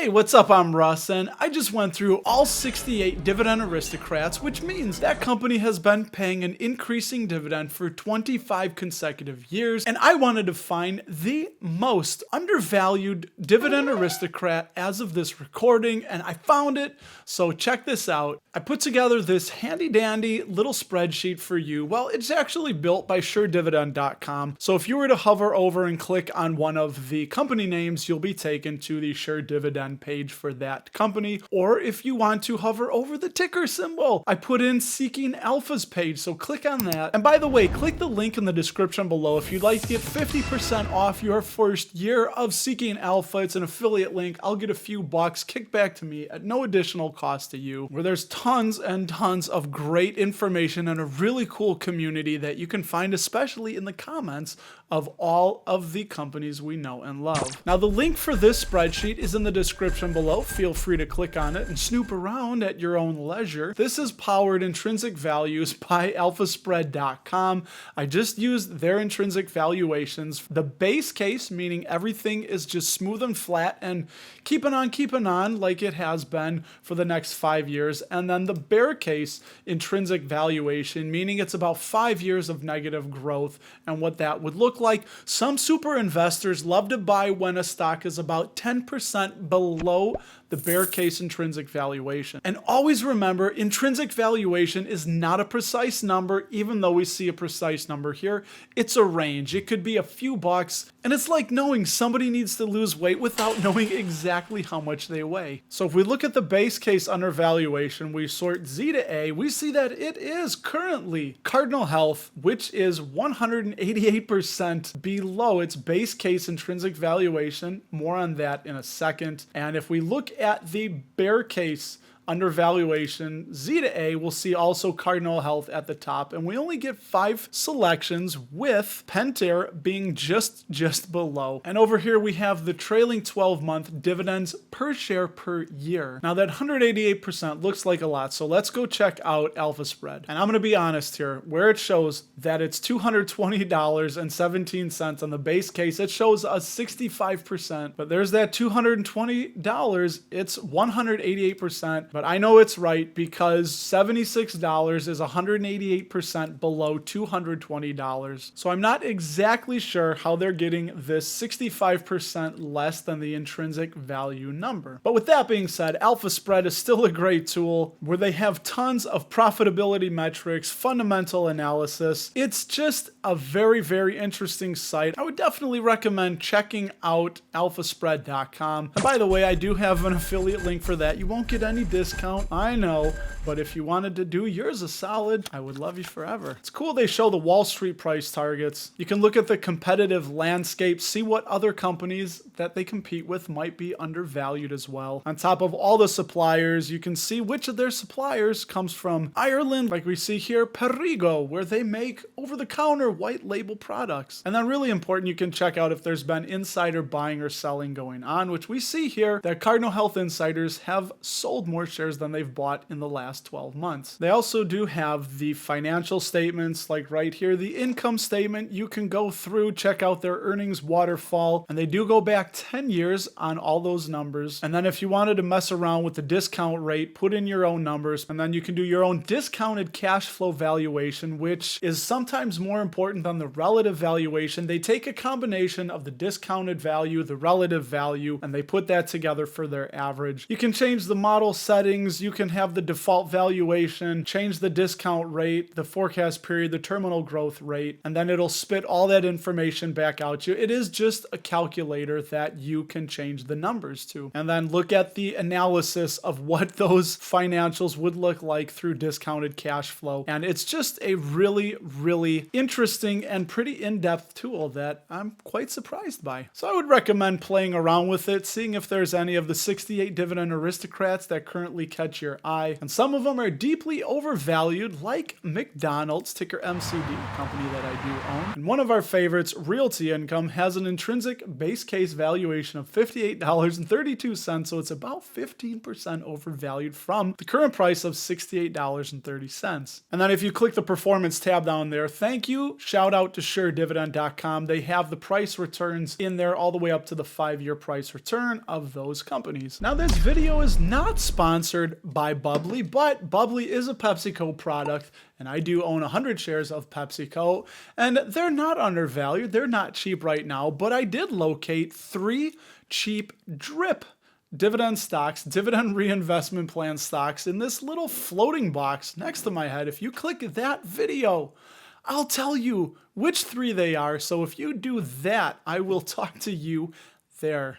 Hey, what's up? I'm Russ, and I just went through all 68 Dividend Aristocrats, which means that company has been paying an increasing dividend for 25 consecutive years, and I wanted to find the most undervalued Dividend Aristocrat as of this recording, and I found it, so check this out. I put together this handy-dandy little spreadsheet for you. Well, it's actually built by suredividend.com, so if you were to hover over and click on one of the company names, you'll be taken to the Sure Dividend page for that company. Or if you want to hover over the ticker symbol, I put in Seeking Alpha's page, so click on that. And by the way, click the link in the description below if you'd like to get 50% off your first year of Seeking Alpha. It's an affiliate link. I'll get a few bucks kicked back to me at no additional cost to you, where there's tons and tons of great information and a really cool community that you can find, especially in the comments of all of the companies we know and love. Now, the link for this spreadsheet is in the description below. Feel free to click on it and snoop around at your own leisure. This is powered intrinsic values by alphaspread.com. I just used their intrinsic valuations. The base case, meaning everything is just smooth and flat and keeping on like it has been for the next 5 years. And then the bear case intrinsic valuation, meaning it's about 5 years of negative growth and what that would look like. Some super investors love to buy when a stock is about 10% below the bear case intrinsic valuation. And always remember, intrinsic valuation is not a precise number, even though we see a precise number here. It's a range. It could be a few bucks, and it's like knowing somebody needs to lose weight without knowing exactly how much they weigh. So if we look at the base case undervaluation, we sort Z to A, we see that it is currently Cardinal Health, which is 188% below its base case intrinsic valuation. More on that in a second. And if we look at the bear case undervaluation, Z to A, we'll see also Cardinal Health at the top, and we only get 5 selections, with Pentair being just below. And over here we have the trailing 12-month dividends per share per year. Now that 188% looks like a lot, so let's go check out Alpha Spread. And I'm going to be honest here, where it shows that it's $220.17 on the base case, it shows us 65%, but there's that $220, it's 188%. But I know it's right because $76 is 188% below $220. So I'm not exactly sure how they're getting this 65% less than the intrinsic value number. But with that being said, Alpha Spread is still a great tool where they have tons of profitability metrics, fundamental analysis. It's just a very, very interesting site. I would definitely recommend checking out alphaspread.com. And by the way, I do have an affiliate link for that. You won't get any discount, I know, but if you wanted to do yours a solid, I would love you forever. It's cool they show the Wall Street price targets. You can look at the competitive landscape, see what other companies that they compete with might be undervalued as well. On top of all the suppliers, you can see which of their suppliers comes from Ireland, like we see here, Perigo, where they make over-the-counter white label products. And then really important, you can check out if there's been insider buying or selling going on, which we see here that Cardinal Health insiders have sold more shares than they've bought in the last 12 months. They also do have the financial statements, like right here, the income statement. You can go through, check out their earnings waterfall, and they do go back 10 years on all those numbers. And then if you wanted to mess around with the discount rate, put in your own numbers, and then you can do your own discounted cash flow valuation, which is sometimes more important than the relative valuation. They take a combination of the discounted value, the relative value, and they put that together for their average. You can change the model settings, you can have the default valuation, change the discount rate, the forecast period, the terminal growth rate, and then it'll spit all that information back out to you. It is just a calculator that you can change the numbers to. And then look at the analysis of what those financials would look like through discounted cash flow. And it's just a really, really interesting and pretty in-depth tool that I'm quite surprised by. So I would recommend playing around with it, seeing if there's any of the 68 Dividend Aristocrats that currently definitely catch your eye. And some of them are deeply overvalued, like McDonald's, ticker MCD, a company that I do own. And one of our favorites, Realty Income, has an intrinsic base case valuation of $58.32, so it's about 15% overvalued from the current price of $68.30. And then if you click the performance tab down there, thank you, shout out to SureDividend.com. They have the price returns in there all the way up to the 5-year price return of those companies. Now this video is not sponsored by Bubbly, but Bubbly is a PepsiCo product, and I do own 100 shares of PepsiCo, and they're not undervalued, they're not cheap right now, but I did locate 3 cheap DRIP dividend stocks, dividend reinvestment plan stocks, in this little floating box next to my head. If you click that video, I'll tell you which 3 they are. So if you do that, I will talk to you there.